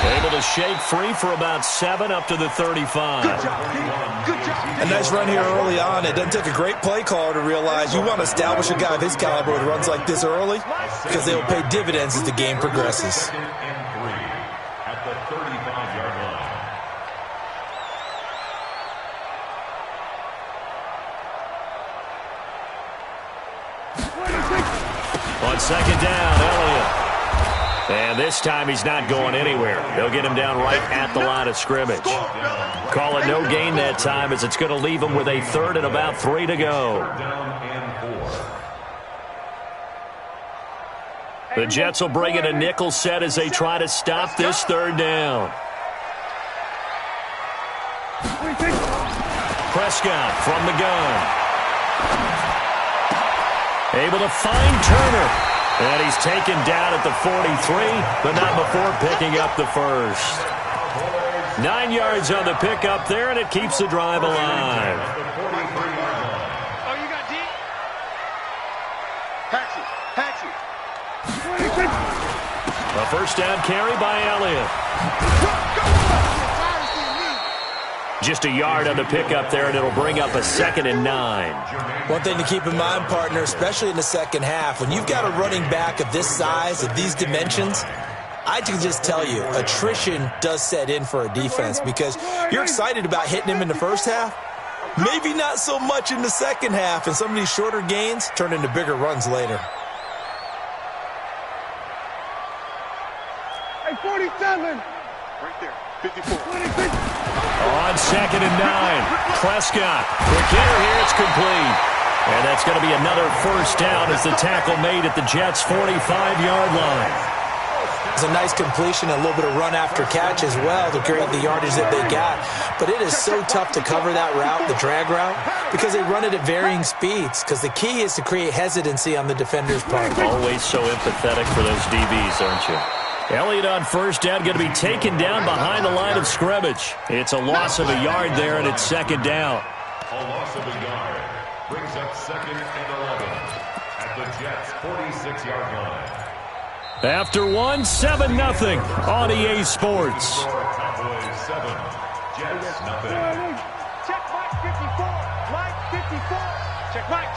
Able to shake free for about 7 up to the 35. Good job, good job. A nice run here early on. It doesn't take a great play caller to realize you want to establish a guy of his caliber with runs like this early because they'll pay dividends as the game progresses. At the 35-yard line. On second down, Elliott. And this time he's not going anywhere. They'll get him down right at the line of scrimmage. Call it no gain that time as it's going to leave him with a 3rd and about 3 to go. The Jets will bring in a nickel set as they try to stop this 3rd down. Prescott from the gun. Able to find Turner. And he's taken down at the 43, but not before picking up the 1st. 9 yards on the pickup there, and it keeps the drive alive. Oh, you got deep? Patch it. A first down carry by Elliott. Just a yard on the pickup there, and it'll bring up a 2nd and 9. One thing to keep in mind, partner, especially in the second half, when you've got a running back of this size, of these dimensions, I can just tell you, attrition does set in for a defense because you're excited about hitting him in the first half. Maybe not so much in the second half, and some of these shorter gains turn into bigger runs later. Hey, 47. Right there, 54. 26. On 2nd and 9, Prescott. Quick hitter here, it's complete. And that's going to be another first down as the tackle made at the Jets' 45-yard line. It's a nice completion, a little bit of run after catch as well to create the yardage that they got. But it is so tough to cover that route, the drag route, because they run it at varying speeds. Because the key is to create hesitancy on the defender's part. Always so empathetic for those DBs, aren't you? Elliott on first down, going to be taken down behind the line of scrimmage. It's a loss of a yard there, and it's 2nd down. A loss of a yard brings up 2nd and 11 at the Jets' 46-yard line. After 7-0 on EA Sports. Cowboys 7, Jets nothing. Check Mike 54. Mike 54. Check Mike.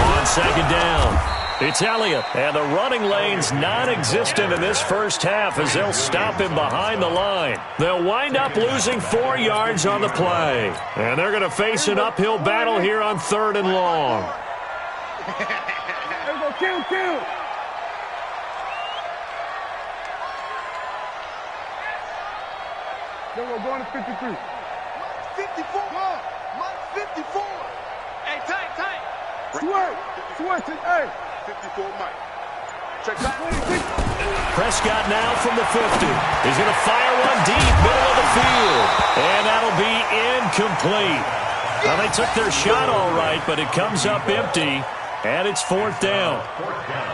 On 2nd down, it's Elliott, and the running lane's non-existent in this first half as they'll stop him behind the line. They'll wind up losing 4 yards on the play, and they're going to face an uphill battle here on 3rd and long. There we go, kill. Then we're going to 53. 54. Mike 54. Hey, tight. Swear, hey. 54, Mike. Check back. Prescott now from the 50. He's going to fire one deep, middle of the field. And that'll be incomplete. Well, they took their shot all right, but it comes up empty. And it's 4th down.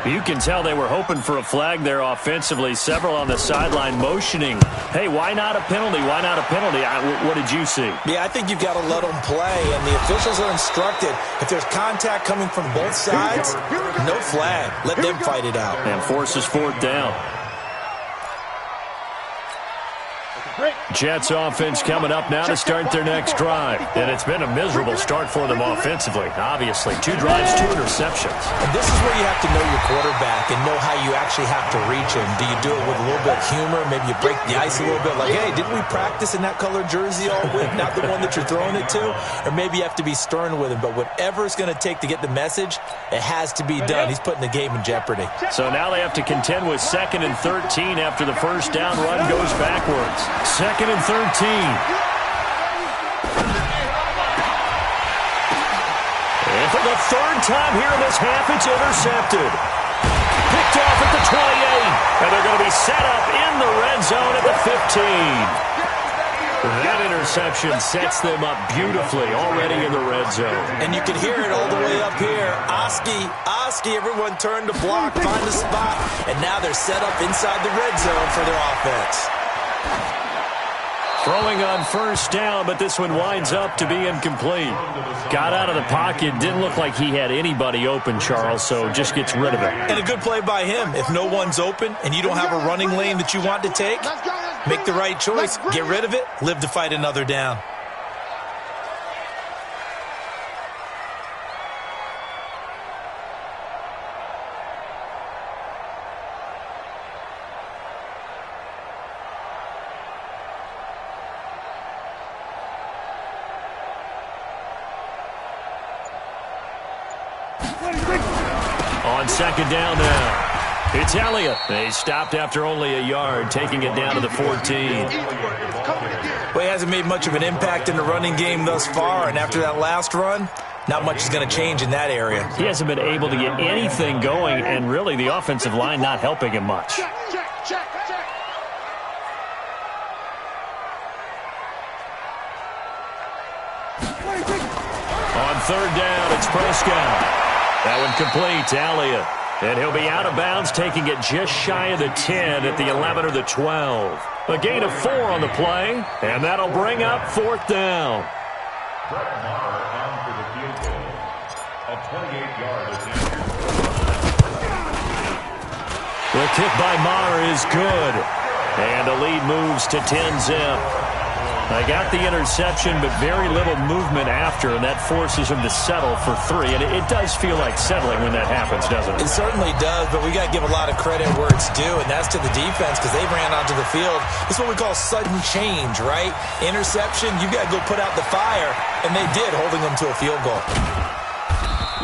You can tell they were hoping for a flag there offensively. Several on the sideline motioning. Hey, why not a penalty? Why not a penalty? What did you see? Yeah, I think you've got to let them play, and the officials are instructed. If there's contact coming from both sides, no flag. Let them fight it out. And forces 4th down. Jets offense coming up now to start their next drive. And it's been a miserable start for them offensively. Obviously, 2 drives, 2 interceptions. And this is where you have to know your quarterback and know how you actually have to reach him. Do you do it with a little bit of humor? Maybe you break the ice a little bit like, hey, didn't we practice in that colored jersey all week? Not the one that you're throwing it to? Or maybe you have to be stern with him. But whatever it's going to take to get the message, it has to be done. He's putting the game in jeopardy. So now they have to contend with 2nd and 13 after the first down run goes backwards. 2nd and 13. And for the 3rd time here in this half, it's intercepted. Picked off at the 28. And they're going to be set up in the red zone at the 15. That interception sets them up beautifully already in the red zone. And you can hear it all the way up here. Oski, everyone turned to block, find a spot, and now they're set up inside the red zone for their offense. Throwing on first down, but this one winds up to be incomplete. Got out of the pocket. Didn't look like he had anybody open, Charles, so just gets rid of it. And a good play by him. If no one's open and you don't have a running lane that you want to take, make the right choice. Get rid of it. Live to fight another down. On second down now, it's Elliott. They stopped after only a yard, taking it down to the 14. Well, he hasn't made much of an impact in the running game thus far, and after that last run, not much is going to change in that area. He hasn't been able to get anything going, and really the offensive line not helping him much. On third down, it's Prescott. That one complete to Elliott. And he'll be out of bounds, taking it just shy of the 10 at the 11 or the 12. A gain of 4 on the play, and that'll bring up fourth down. Brett Maher down for the field goal. A 28-yard attempt. The kick by Maher is good. And the lead moves to 10-zip. They got the interception, but very little movement after, and that forces him to settle for 3. And it does feel like settling when that happens, doesn't it? It certainly does, but we got to give a lot of credit where it's due, and that's to the defense because they ran onto the field. It's what we call sudden change, right? Interception, you got to go put out the fire, and they did, holding them to a field goal.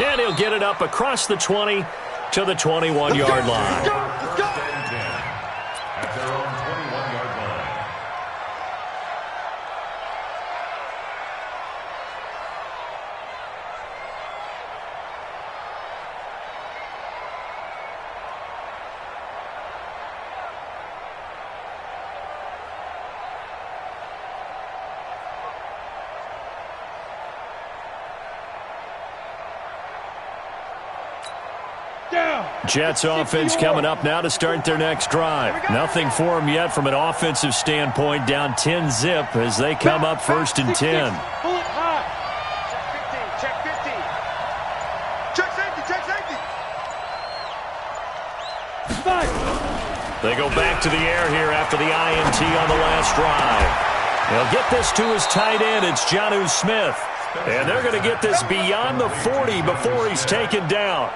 And he'll get it up across the 20 to the 21-yard line. At their own 21-yard line. Jets offense coming up now to start their next drive. Nothing for them yet from an offensive standpoint. Down 10-zip as they come up first and 10. Pull it high. Check 15. Check 15. Check safety. Check safety. They go back to the air here after the INT on the last drive. They'll get this to his tight end. It's Jonnu Smith. And they're going to get this beyond the 40 before he's taken down.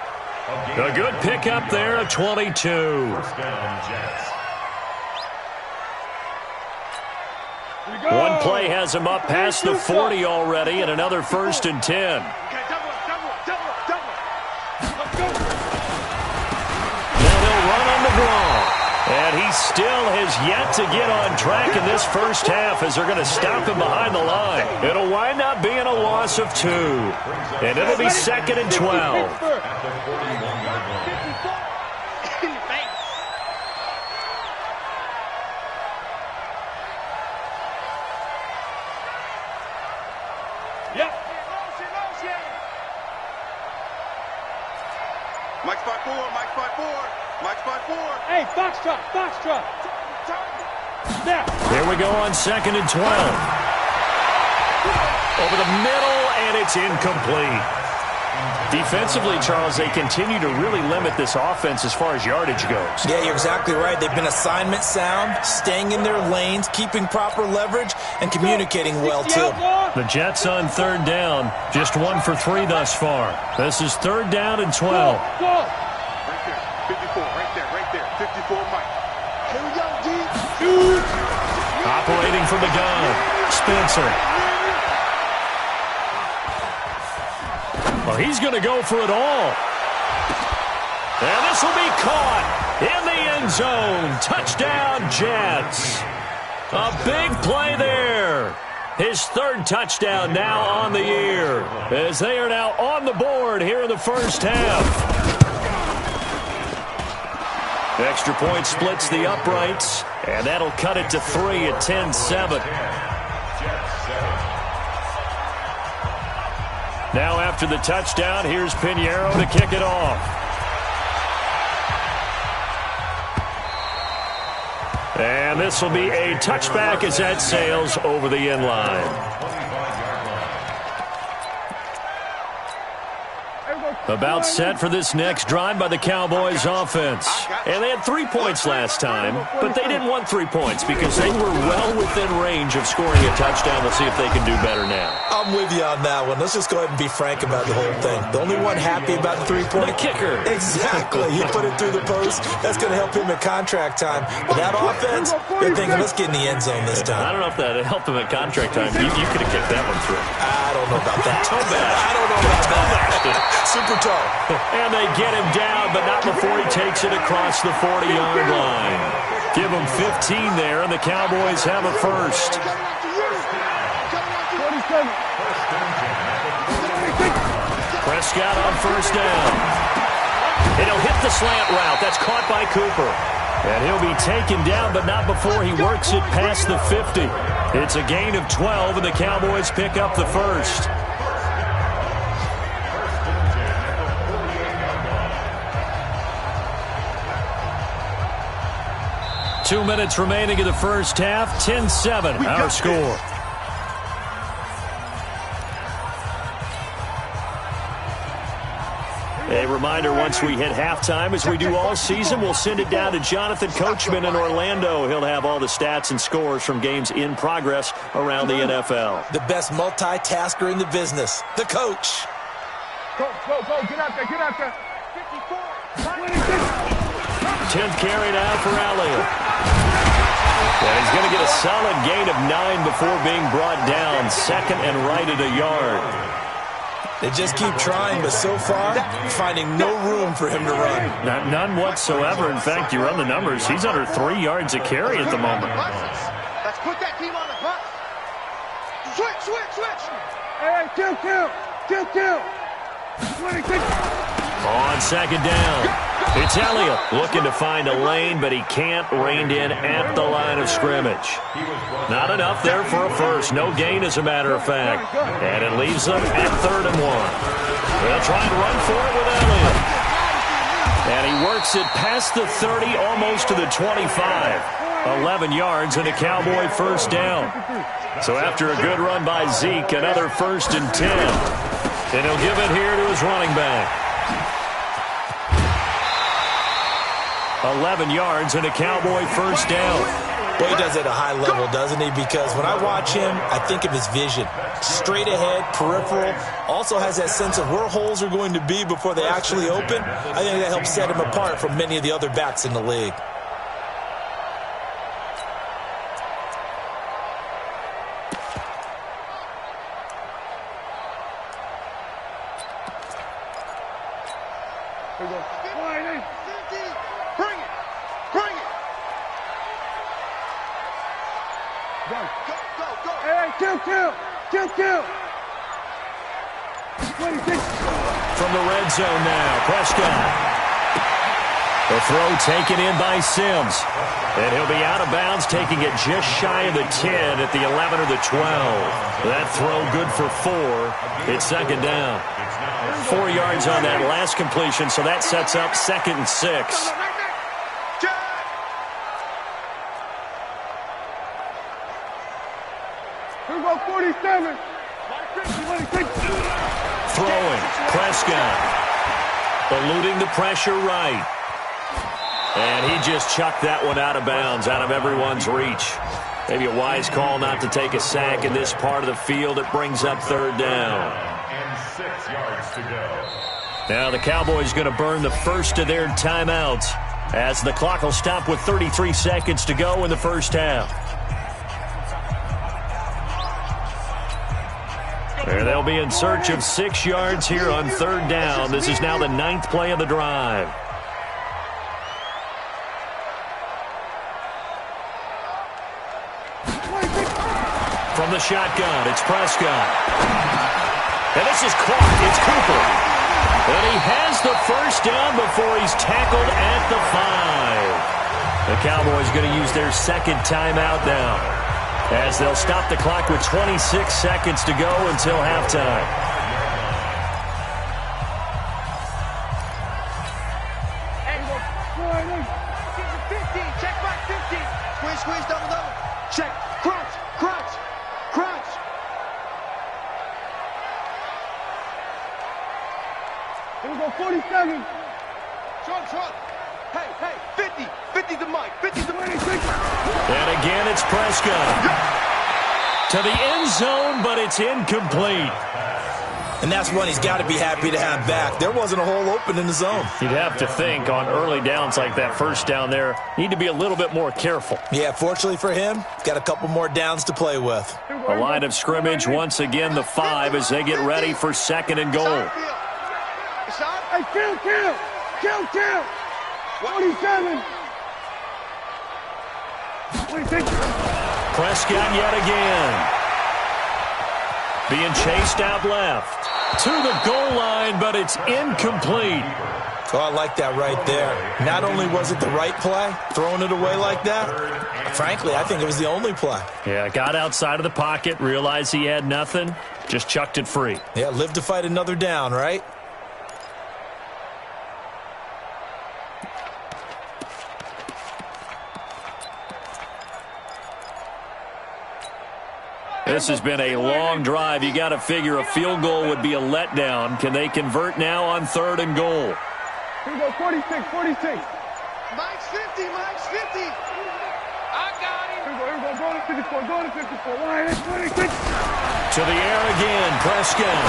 A good pickup there at 22. First down, Jets. One play has him up past the 40 already, and another first and 10. Okay, double up. Let's go. Now they'll run on the draw. And he still has yet to get on track in this first half as they're going to stop him behind the line. It'll wind up being a loss of 2. And it'll be second and 12. At the 41-yard line. Yep. Mike spot 4. Hey, Foxtrot. There we go on second and 12. Over the middle, and it's incomplete. Defensively, Charles, they continue to really limit this offense as far as yardage goes. Yeah, you're exactly right. They've been assignment sound, staying in their lanes, keeping proper leverage, and communicating well, too. The Jets on third down, just 1 for 3 thus far. This is third down and 12. Right there, 54, right there, 54, Mike. Here we go, D. Operating from the gun, Spencer. Well, he's going to go for it all. And this will be caught in the end zone. Touchdown, Jets. A big play there. His third touchdown now on the year, as they are now on the board here in the first half. Extra point splits the uprights, and that'll cut it to 3 at 10-7. Now after the touchdown, here's Pinheiro to kick it off. And this will be a touchback as that sails over the end line. About set for this next drive by the Cowboys offense. And they had 3 points last time, but they didn't want 3 points because they were well within range of scoring a touchdown. Let's see if they can do better now. I'm with you on that one. Let's just go ahead and be frank about the whole thing. The only one happy about the 3-point? The kicker. Exactly. He put it through the post. That's going to help him at contract time. But that offense, they're thinking, let's get in the end zone this time. I don't know if that helped him at contract time. You could have kicked that one through. I don't know about that. Toe bash. I don't know about that. Super toe. And they get him down, but not before he takes it across the 40-yard line. Give him 15 there, and the Cowboys have a first. Prescott on first down. And he'll hit the slant route. That's caught by Cooper. And he'll be taken down, but not before he works it past the 50. It's a gain of 12, and the Cowboys pick up the first. 2 minutes remaining in the first half. 10-7, our score. A reminder, once we hit halftime, as we do all season, we'll send it down to Jonathan Coachman in Orlando. He'll have all the stats and scores from games in progress around the NFL. The best multitasker in the business, the coach. Go, get out there, 54. 10th carry now for Elliott. And he's going to get a solid gain of 9 before being brought down. Second and right at a yard. They just keep trying, but so far, finding no room for him to run. None whatsoever. In fact, you run the numbers. He's under 3 yards a carry at the moment. Let's put that team on the bus. Switch. Hey, kill. 26. On second down, it's Elliott looking to find a lane, but he can't. Reined in at the line of scrimmage. Not enough there for a first. No gain, as a matter of fact. And it leaves them at 3rd and 1. They'll try and run for it with Elliott. And he works it past the 30, almost to the 25. 11 yards and a Cowboy first down. So after a good run by Zeke, another 1st and 10. And he'll give it here to his running back. 11 yards and a Cowboy first down. Well, he does it at a high level, doesn't he? Because when I watch him, I think of his vision. Straight ahead, peripheral. Also has that sense of where holes are going to be before they actually open. I think that helps set him apart from many of the other backs in the league. Kill. 26. From the red zone now, Prescott. The throw taken in by Sims. And he'll be out of bounds, taking it just shy of the 10 at the 11 or the 12. That throw good for 4. It's second down. 4 yards on that last completion, so that sets up 2nd and 6. Here we go, 47. Throwing, Prescott. Eluding the pressure right. And he just chucked that one out of bounds, out of everyone's reach. Maybe a wise call not to take a sack in this part of the field. It brings up 3rd down. And 6 yards to go. Now the Cowboys going to burn the first of their timeouts as the clock will stop with 33 seconds to go in the first half. And they'll be in search of 6 yards here on 3rd down. This is now the 9th play of the drive. From the shotgun, it's Prescott. And this is caught. It's Cooper. And he has the first down before he's tackled at the 5. The Cowboys going to use their 2nd timeout now, as they'll stop the clock with 26 seconds to go until halftime. squeeze, double. Check. Crunch. Here we go, 47. Short. Hey, 50. 50 to Mike. 50 to 26. And again, it's Prescott. To the end zone, but it's incomplete. And that's one he's got to be happy to have back. There wasn't a hole open in the zone. You'd have to think on early downs like that first down there, need to be a little bit more careful. Yeah, fortunately for him, got a couple more downs to play with. A line of scrimmage, once again the 5 as they get ready for 2nd and goal. Hey, kill. 47. 26. Prescott yet again. Being chased out left. To the goal line, but it's incomplete. Oh, I like that right there. Not only was it the right play, throwing it away like that, frankly, I think it was the only play. Yeah, got outside of the pocket, realized he had nothing, just chucked it free. Yeah, live to fight another down, right? This has been a long drive. You got to figure a field goal would be a letdown. Can they convert now on 3rd and goal? Here we go, 46. Mike's 50. I got him. Here we go, go to 54. Line is 26. To the air again, Prescott.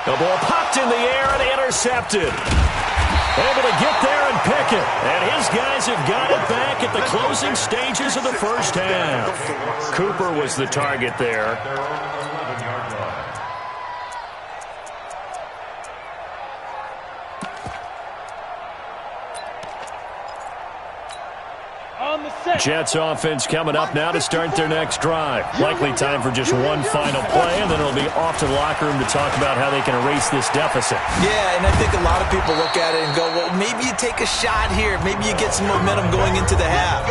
The ball popped in the air and intercepted. Able to get there and pick it. And his guys have got it back at the closing stages of the first half. Cooper was the target there. Jets offense coming up now to start their next drive. Likely time for just one final play, and then it'll be off to the locker room to talk about how they can erase this deficit. Yeah, and I think a lot of people look at it and go, well, maybe you take a shot here. Maybe you get some momentum going into the half.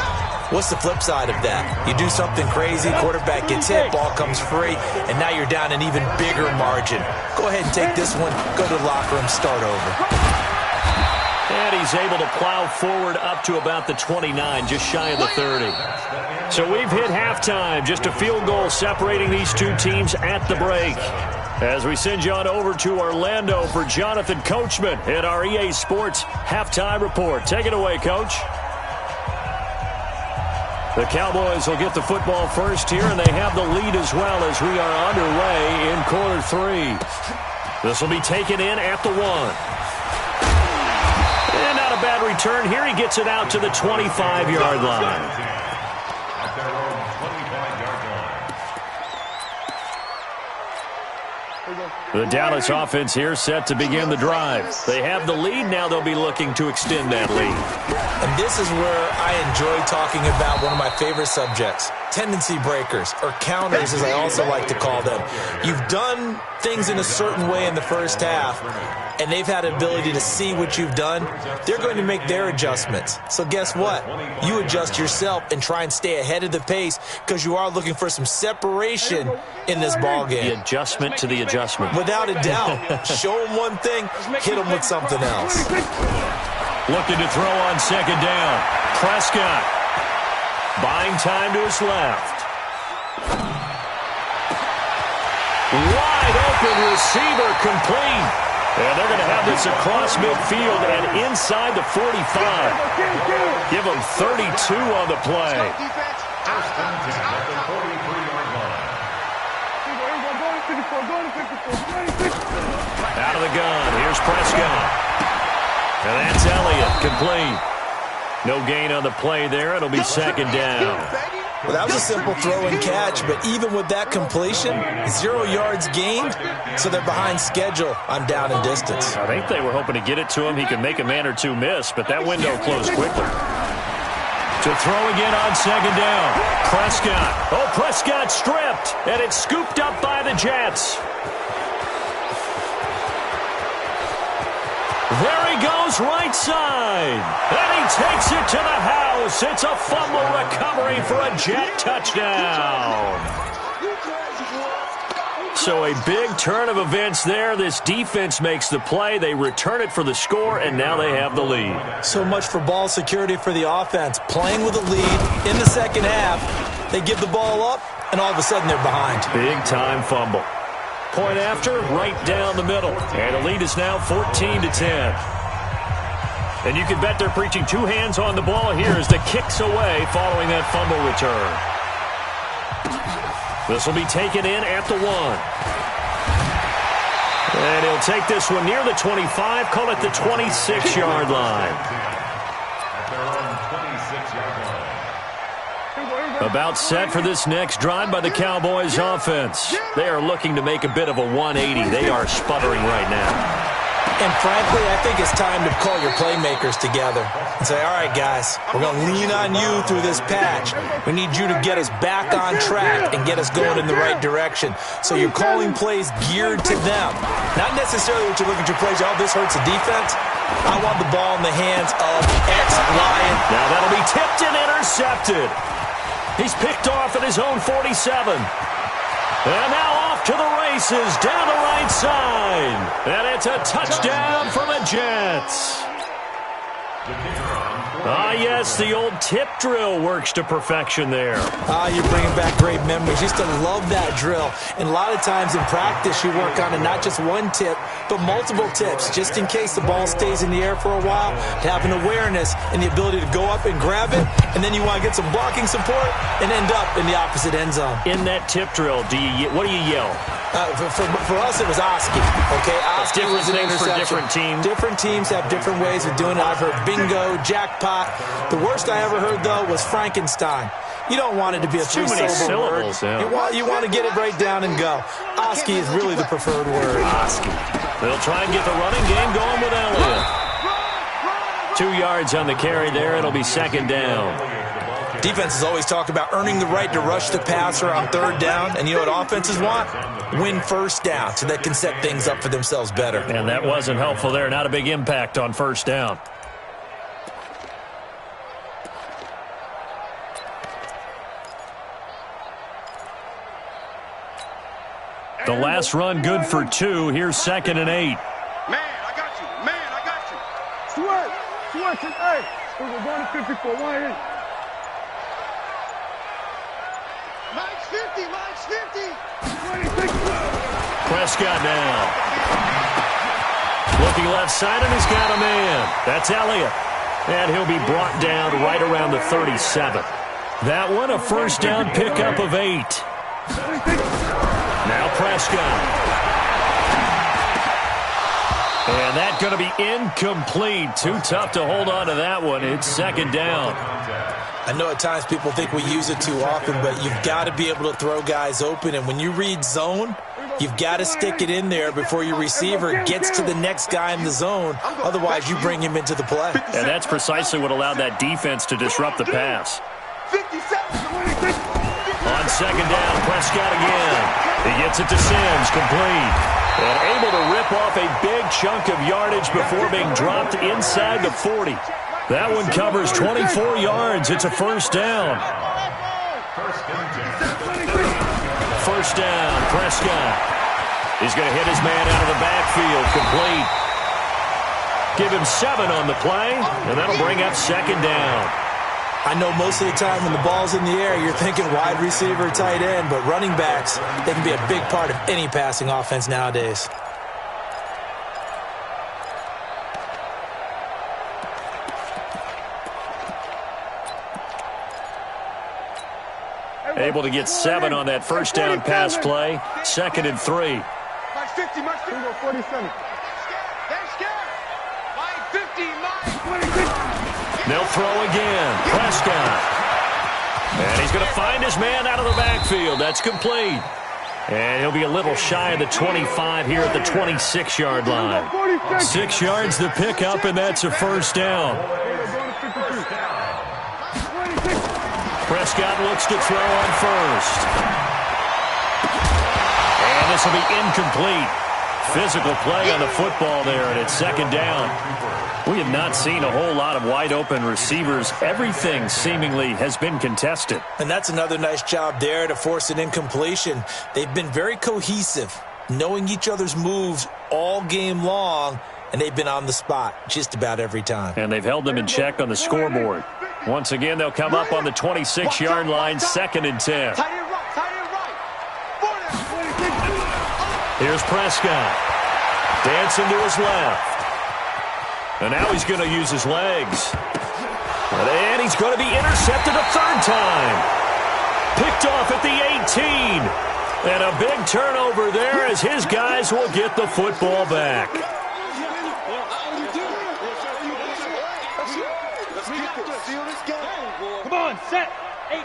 What's the flip side of that? You do something crazy, quarterback gets hit, ball comes free, and now you're down an even bigger margin. Go ahead and take this one, go to the locker room, start over. And he's able to plow forward up to about the 29, just shy of the 30. So we've hit halftime, just a field goal separating these two teams at the break. As we send you on over to Orlando for Jonathan Coachman at our EA Sports Halftime Report. Take it away, Coach. The Cowboys will get the football first here, and they have the lead as well as we are underway in quarter 3. This will be taken in at the 1. And not a bad return here. He gets it out to the 25-yard line. The Dallas offense here set to begin the drive. They have the lead. Now they'll be looking to extend that lead. And this is where I enjoy talking about one of my favorite subjects, tendency breakers, or counters as I also like to call them. You've done things in a certain way in the first half, and they've had the ability to see what you've done. They're going to make their adjustments. So guess what? You adjust yourself and try and stay ahead of the pace because you are looking for some separation in this ballgame. The adjustment to the adjustment. Without a doubt. Show them one thing, hit them with something else. Looking to throw on second down. Prescott buying time to his left. Wide open receiver complete. And they're going to have this across midfield and inside the 45. Give them 32 on the play. Out of the gun. Here's Prescott. And that's Elliott, complete. No gain on the play there. It'll be second down. Well, that was a simple throw and catch, but even with that completion, 0 yards gained, so they're behind schedule on down and distance. I think they were hoping to get it to him. He could make a man or two miss, but that window closed quickly. To throw again on second down. Prescott. Oh, Prescott stripped, and it's scooped up by the Jets. There he goes, right side. And he takes it to the house. It's a fumble recovery for a Jet touchdown. So a big turn of events there. This defense makes the play. They return it for the score, and now they have the lead. So much for ball security for the offense. Playing with a lead in the second half, they give the ball up, and all of a sudden they're behind. Big-time fumble. Point after, right down the middle. And the lead is now 14-10. And you can bet they're preaching two hands on the ball here as the kick's away following that fumble return. This will be taken in at the 1. And he'll take this one near the 25, call it the 26-yard line. At their own 26-yard line. About set for this next drive by the Cowboys offense. They are looking to make a bit of a 180. They are sputtering right now. And frankly, I think it's time to call your playmakers together and say, all right, guys, we're going to lean on you through this patch. We need you to get us back on track and get us going in the right direction. So you're calling plays geared to them. Not necessarily what you look at your plays, oh, this hurts the defense. I want the ball in the hands of X-Lion. Now that'll be tipped and intercepted. He's picked off at his own 47. And now off to the races, down the right side. And it's a touchdown for the Jets. Ah, yes, the old tip drill works to perfection there. Ah, you're bringing back great memories. Used to love that drill. And a lot of times in practice, you work on it, not just one tip, but multiple tips, just in case the ball stays in the air for a while, to have an awareness and the ability to go up and grab it, and then you want to get some blocking support and end up in the opposite end zone. In that tip drill, what do you yell? For us, it was Oski. Okay, Oski was an interception. For different teams. Different teams have different ways of doing it. I've heard bingo, jackpot. The worst I ever heard, though, was Frankenstein. You don't want it to be a three-syllable word. Yeah. You want to get it right down and go. Oski is really the preferred word. Oski. They'll try and get the running game going with Elliott. 2 yards on the carry there. It'll be second down. Defenses always talk about earning the right to rush the passer on third down. And you know what offenses want? Win first down so they can set things up for themselves better. And that wasn't helpful there. Not a big impact on first down. The last run good for 2. Here's 2nd and 8. Man, I got you. Man, I got you. Sweat, hey. We're going to 54. 180. Mike's 50. Mike's 50. Prescott now. Looking left side, and he's got a man. That's Elliott. And he'll be brought down right around the 37. That one, a first down pickup of 8. Now Prescott. And that's going to be incomplete. Too tough to hold on to that one. It's second down. I know at times people think we use it too often, but you've got to be able to throw guys open. And when you read zone, you've got to stick it in there before your receiver gets to the next guy in the zone. Otherwise, you bring him into the play. And that's precisely what allowed that defense to disrupt the pass. 57. On second down, Prescott again. He gets it to Sims, complete. And able to rip off a big chunk of yardage before being dropped inside the 40. That one covers 24 yards. It's a first down. First down, Prescott. He's going to hit his man out of the backfield, complete. Give him 7 on the play, and that'll bring up second down. I know most of the time when the ball's in the air, you're thinking wide receiver, tight end, but running backs, they can be a big part of any passing offense nowadays. Able to get 7 on that first down pass play. 2nd and 3. Mike's 50. Mike's 50. 47. They're scared. Mike 50. Mike 26. They'll throw again. Prescott. And he's going to find his man out of the backfield. That's complete. And he'll be a little shy of the 25 here at the 26-yard line. 6 yards the pickup, and that's a first down. Prescott looks to throw on first. And this will be incomplete. physical play on the football there, and it's second down. We have not seen a whole lot of wide-open receivers. Everything seemingly has been contested. And that's another nice job there to force an incompletion. They've been very cohesive, knowing each other's moves all game long, and they've been on the spot just about every time. And they've held them in check on the scoreboard. Once again, they'll come up on the 26-yard line, 2nd and 10. Here's Prescott. Dancing to his left. And now he's going to use his legs. And he's going to be intercepted a third time. Picked off at the 18. And a big turnover there as his guys will get the football back. Come on, set. 18,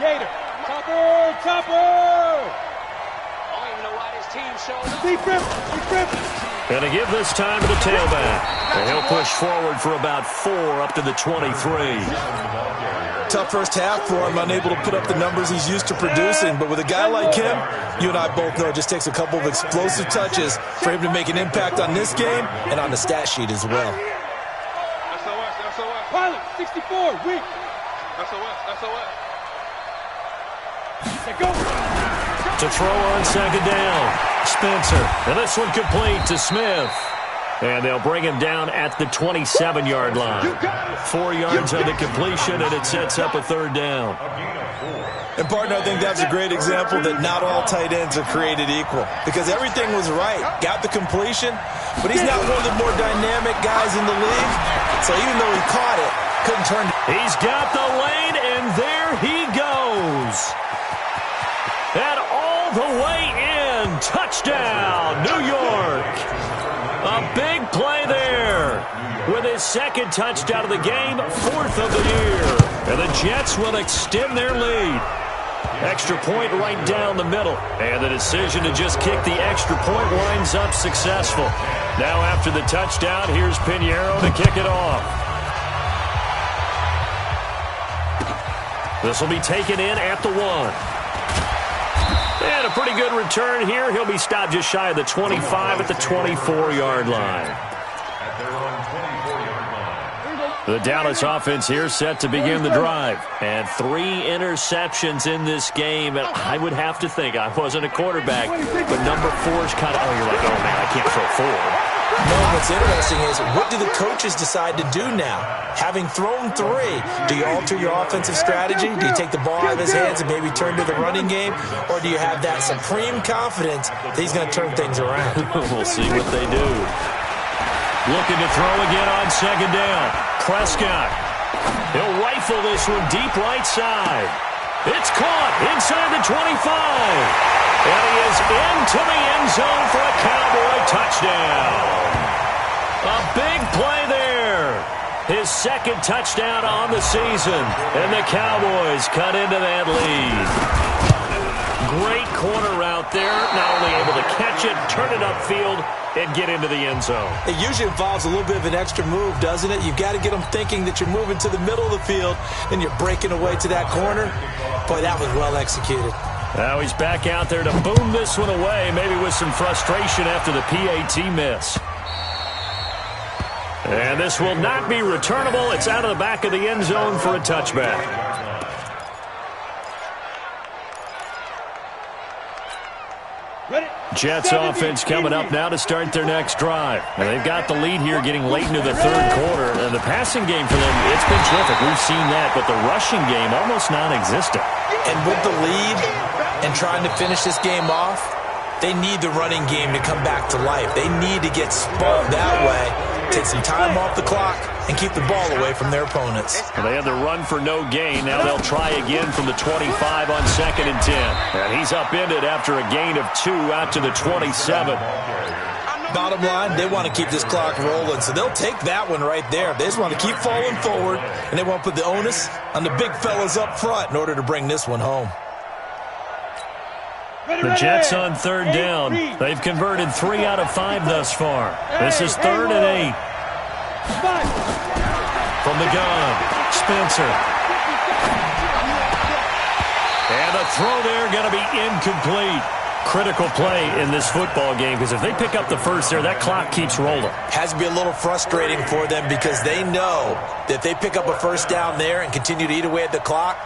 Gator. Topper, Topper. I don't even know why this team showed up. Deep rip. Going to give this time to the tailback. And he'll push forward for about 4 up to the 23. Tough first half for him, unable to put up the numbers he's used to producing. But with a guy like him, you and I both know it just takes a couple of explosive touches for him to make an impact on this game and on the stat sheet as well. SOS. Pilot, 64, weak. SOS. Go. To throw on second down. Spencer. And this one complete to Smith. And they'll bring him down at the 27-yard line. 4 yards on the completion, and it sets up a third down. And, partner, I think that's a great example that not all tight ends are created equal. Because everything was right. Got the completion, but he's not one of the more dynamic guys in the league. So even though he caught it, couldn't turn. He's got the lane, and there he goes. And all the way in. Touchdown, New York. A big play there with his second touchdown of the game, 4th of the year. And the Jets will extend their lead. Extra point right down the middle. And the decision to just kick the extra point winds up successful. Now after the touchdown, here's Pinheiro to kick it off. This will be taken in at the 1. And a pretty good return here. He'll be stopped just shy of the 25 at the 24-yard line. The Dallas offense here set to begin the drive. And 3 interceptions in this game. And I would have to think, I wasn't a quarterback, but number 4 is kind of, you're like, oh, man, I can't throw 4. No, what's interesting is, what do the coaches decide to do now? Having thrown 3, do you alter your offensive strategy? Do you take the ball out of his hands and maybe turn to the running game? Or do you have that supreme confidence that he's going to turn things around? We'll see what they do. Looking to throw again on second down. Prescott. He'll rifle this one deep right side. It's caught inside the 25. And he is into the end zone for a Cowboy touchdown. A big play there. His second touchdown on the season. And the Cowboys cut into that lead. Great corner route there. Not only able to catch it, turn it upfield, and get into the end zone. It usually involves a little bit of an extra move, doesn't it? You've got to get them thinking that you're moving to the middle of the field and you're breaking away to that corner. Boy, that was well executed. Now he's back out there to boom this one away, maybe with some frustration after the PAT miss. And this will not be returnable. It's out of the back of the end zone for a touchback. Jets offense coming up now to start their next drive. And they've got the lead here getting late into the third quarter. And the passing game for them, it's been terrific. We've seen that. But the rushing game, almost non-existent. And with the lead and trying to finish this game off, they need the running game to come back to life. They need to get sparked that way, take some time off the clock, and keep the ball away from their opponents. Well, they had the run for no gain. Now they'll try again from the 25 on 2nd and 10. And he's upended after a gain of 2 out to the 27. Bottom line, they want to keep this clock rolling, so they'll take that one right there. They just want to keep falling forward, and they want to put the onus on the big fellas up front in order to bring this one home. The Jets on third down. They've converted 3 out of 5 thus far. This is 3rd and 8. From the gun, Spencer. And the throw there going to be incomplete. Critical play in this football game, because if they pick up the first there, that clock keeps rolling. Has to be a little frustrating for them because they know that if they pick up a first down there and continue to eat away at the clock,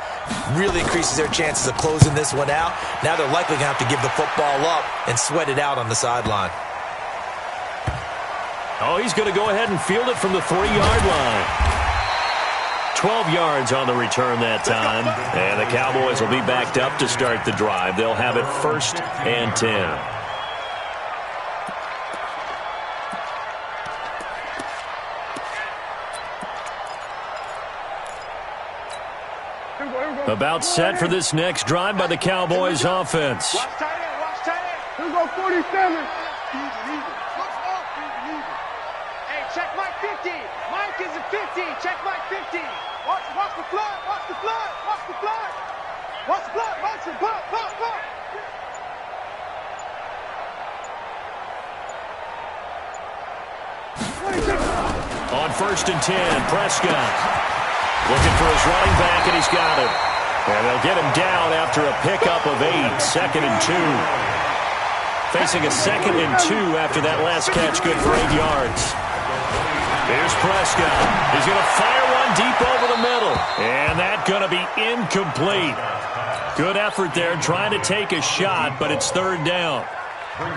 really increases their chances of closing this one out. Now they're likely going to have to give the football up and sweat it out on the sideline. Oh, he's going to go ahead and field it from the 3-yard line. 12 yards on the return that time. And the Cowboys will be backed up to start the drive. They'll have it 1st and 10. About set for this next drive by the Cowboys offense. Watch tight end, watch tight end. Here we go, 47. Hey, check Mike 50. Mike is a 50. Check Mike 50. Watch the flood, watch the flood, watch the flood. Watch the flood, watch the flood, flood. On 1st and 10, Prescott looking for his running back, and he's got him. And they'll get him down after a pickup of 8, 2nd and 2. Facing a 2nd and 2 after that last catch, good for 8 yards. Here's Prescott. He's going to fire one deep over the middle. And that's going to be incomplete. Good effort there trying to take a shot, but it's 3rd down.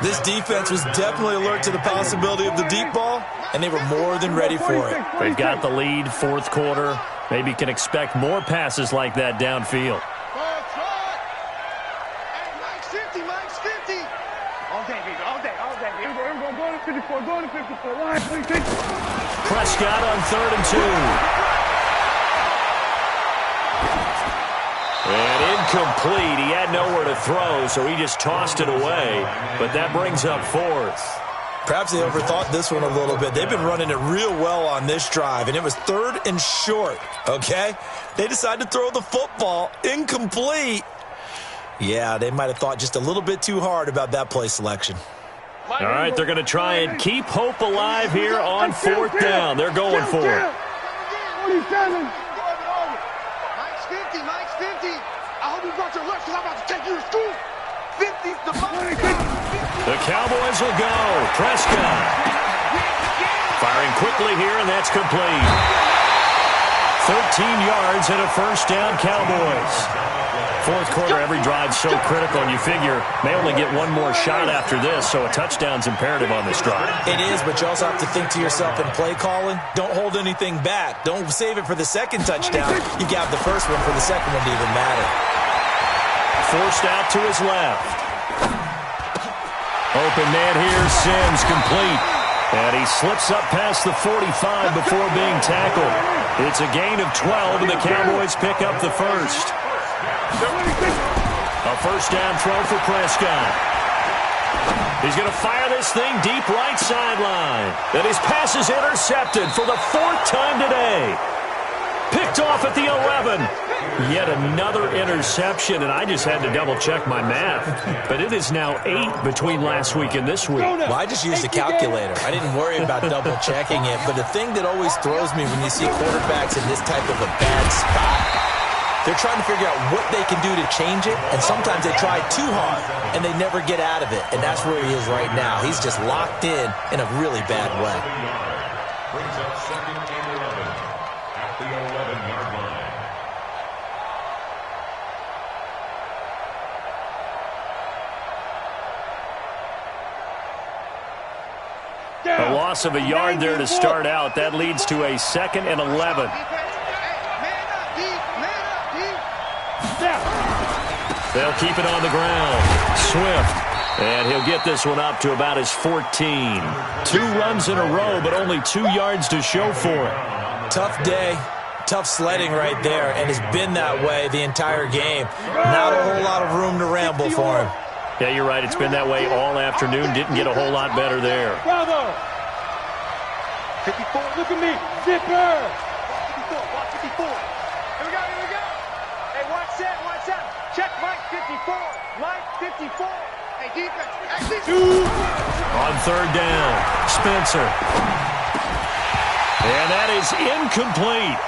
This defense was definitely alert to the possibility of the deep ball, and they were more than ready for it. They've got the lead, 4th quarter. Maybe can expect more passes like that downfield. Hey, Mike's 50, Mike's 50. All day, baby, all day. Here we go, go to 54, go to 54. Line, please. Prescott on 3rd and 2. And incomplete. He had nowhere to throw, so he just tossed it away. But that brings up 4th. Perhaps they overthought this one a little bit. They've been running it real well on this drive, and it was 3rd and short, okay? They decided to throw the football incomplete. Yeah, they might have thought just a little bit too hard about that play selection. All right, they're going to try and keep hope alive here on 4th down. They're going for it. 47. Mike's 50, Mike's 50. I hope you brought your lunch because I'm about to take you to school. 50's the Mike. The Cowboys will go. Prescott firing quickly here, and that's complete. 13 yards and a 1st down, Cowboys. 4th quarter, every drive so critical, and you figure may only get one more shot after this, so a touchdown's imperative on this drive. It is, but you also have to think to yourself in play calling, don't hold anything back. Don't save it for the 2nd touchdown. You got the 1st one for the 2nd one to even matter. Forced out to his left. Open man here, Sims, complete. And he slips up past the 45 before being tackled. It's a gain of 12, and the Cowboys pick up the 1st. A 1st down throw for Prescott. He's going to fire this thing deep right sideline. And his pass is intercepted for the 4th time today. Picked off at the 11. Yet another interception, and I just had to double-check my math. But it is now 8 between last week and this week. Well, I just used a calculator. I didn't worry about double-checking it. But the thing that always throws me when you see quarterbacks in this type of a bad spot, they're trying to figure out what they can do to change it, and sometimes they try too hard, and they never get out of it. And that's where he is right now. He's just locked in a really bad way. Brings up 2nd and 11 at the 11-yard line. A loss of a yard there to start out. That leads to a 2nd and 11. They'll keep it on the ground. Swift. And he'll get this one up to about his 14. 2 runs in a row, but only 2 yards to show for it. Tough day. Tough sledding right there, and it's been that way the entire game. Not a whole lot of room to ramble for him. Yeah, you're right. It's been that way all afternoon. Didn't get a whole lot better there. Bravo. 54. Look at me. Zipper. Watch 54. Here we go. Hey, watch that. Check Mike 54. Mike 54. Hey, defense. On 3rd down, Spencer. And that is incomplete.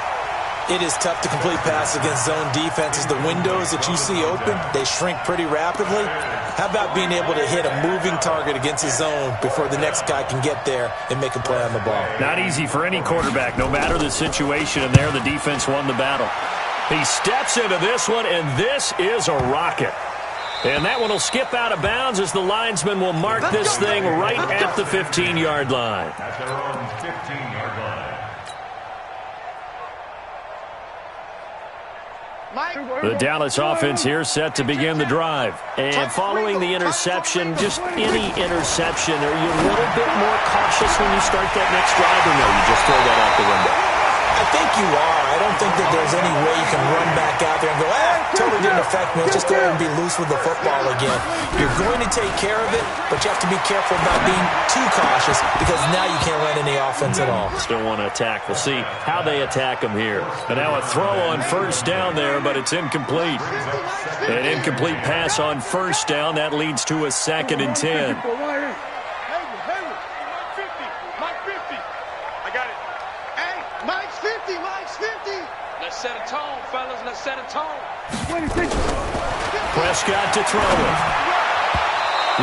It is tough to complete passes against zone defenses. The windows that you see open, they shrink pretty rapidly. How about being able to hit a moving target against a zone before the next guy can get there and make a play on the ball? Not easy for any quarterback, no matter the situation, and there the defense won the battle. He steps into this one, and this is a rocket. And that one will skip out of bounds as the linesman will mark this thing right at the 15-yard line. At their own 15-yard line. The Dallas offense here set to begin the drive. And following the interception, just any interception, are you a little bit more cautious when you start that next drive, or no, you just throw that out the window? I think you are. I don't think that there's any way you can run back out there and go, totally didn't affect me. Let's just go ahead and be loose with the football again. You're going to take care of it, but you have to be careful about being too cautious because now you can't run any offense at all. Still want to attack. We'll see how they attack them here. And now a throw on first down there, but it's incomplete. An incomplete pass on first down. That leads to a 2nd and 10. Set a tone, fellas. Let's set a tone. Prescott to throw it.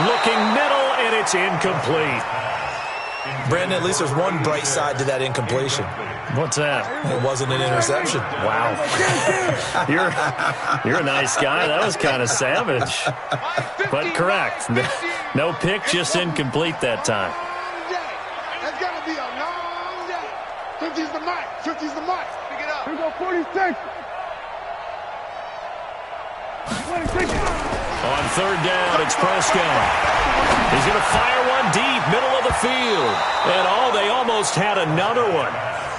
Looking middle, and it's incomplete. Brandon, at least there's one bright side to that incompletion. What's that? It wasn't an interception. Wow. You're a nice guy. That was kind of savage. But correct. No pick, just incomplete that time. That's got to be a long day. 50's the mic. 50's the mic. Pick it up. Here we go, 46. 26. On third down, it's Prescott. He's going to fire one deep, middle of the field. And, they almost had another one.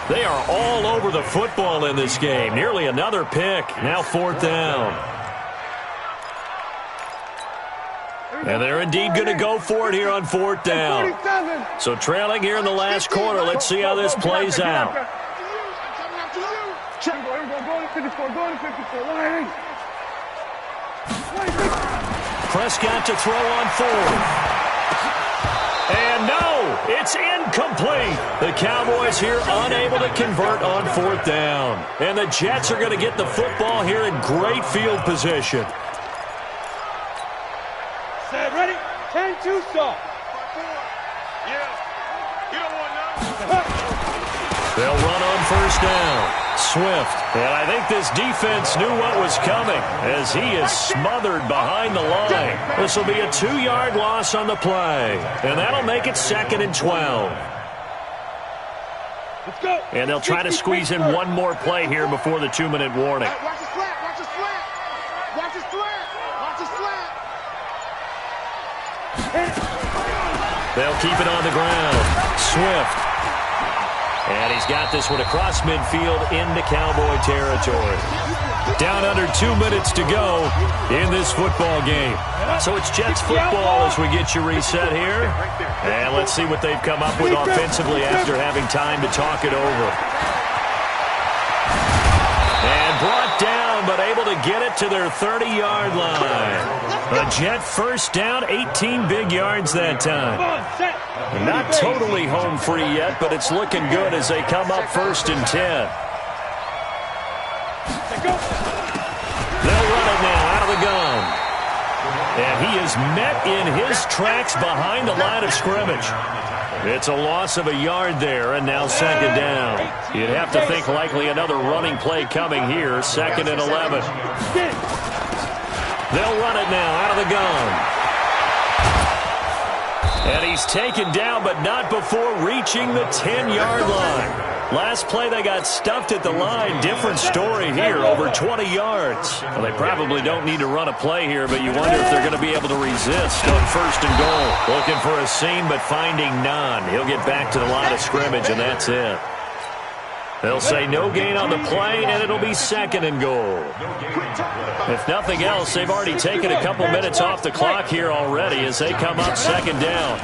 They are all over the football in this game. Nearly another pick. Now 4th down. And they're indeed going to go for it here on 4th down. So trailing here in the last quarter. Let's see how this plays out. Prescott to throw on 4th. And no, it's incomplete. The Cowboys here unable to convert on 4th down. And the Jets are going to get the football here in great field position. Set, ready? 10-2 stop. Yeah. You don't want none. They'll run on first down. Swift. And I think this defense knew what was coming as he is smothered behind the line. This will be a 2-yard loss on the play. And that'll make it 2nd and 12. Let's go. And they'll try to squeeze in one more play here before the 2-minute warning. Watch the slant. Watch the slant. Watch the slant. Watch the slant. They'll keep it on the ground. Swift. And he's got this one across midfield into Cowboy territory. Down under 2 minutes to go in this football game. So it's Jets football as we get you reset here. And let's see what they've come up with offensively after having time to talk it over. And brought down, but able to get it to their 30-yard line. A Jet first down, 18 big yards that time. Not totally home free yet, but it's looking good as they come up 1st and 10. They'll run it now out of the gun. And he is met in his tracks behind the line of scrimmage. It's a loss of a yard there, and now 2nd down. You'd have to think likely another running play coming here, 2nd and 11. They'll run it now out of the gun. And he's taken down, but not before reaching the 10-yard line. Last play, they got stuffed at the line. Different story here, over 20 yards. Well, they probably don't need to run a play here, but you wonder if they're going to be able to resist on 1st and goal. Looking for a seam, but finding none. He'll get back to the line of scrimmage, and that's it. They'll say no gain on the play, and it'll be 2nd and goal. If nothing else, they've already taken a couple minutes off the clock here already as they come up 2nd down.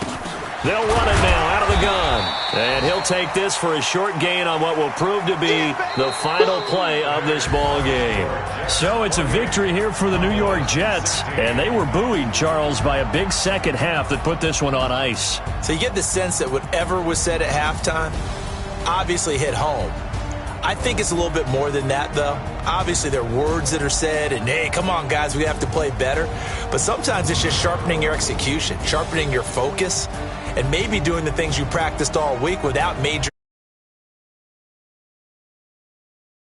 They'll run it now out of the gun. And he'll take this for a short gain on what will prove to be the final play of this ball game. So it's a victory here for the New York Jets. And they were buoyed, Charles, by a big second half that put this one on ice. So you get the sense that whatever was said at halftime obviously hit home. I think it's a little bit more than that, though. Obviously, there are words that are said, and, hey, come on, guys, we have to play better. But sometimes it's just sharpening your execution, sharpening your focus, and maybe doing the things you practiced all week without major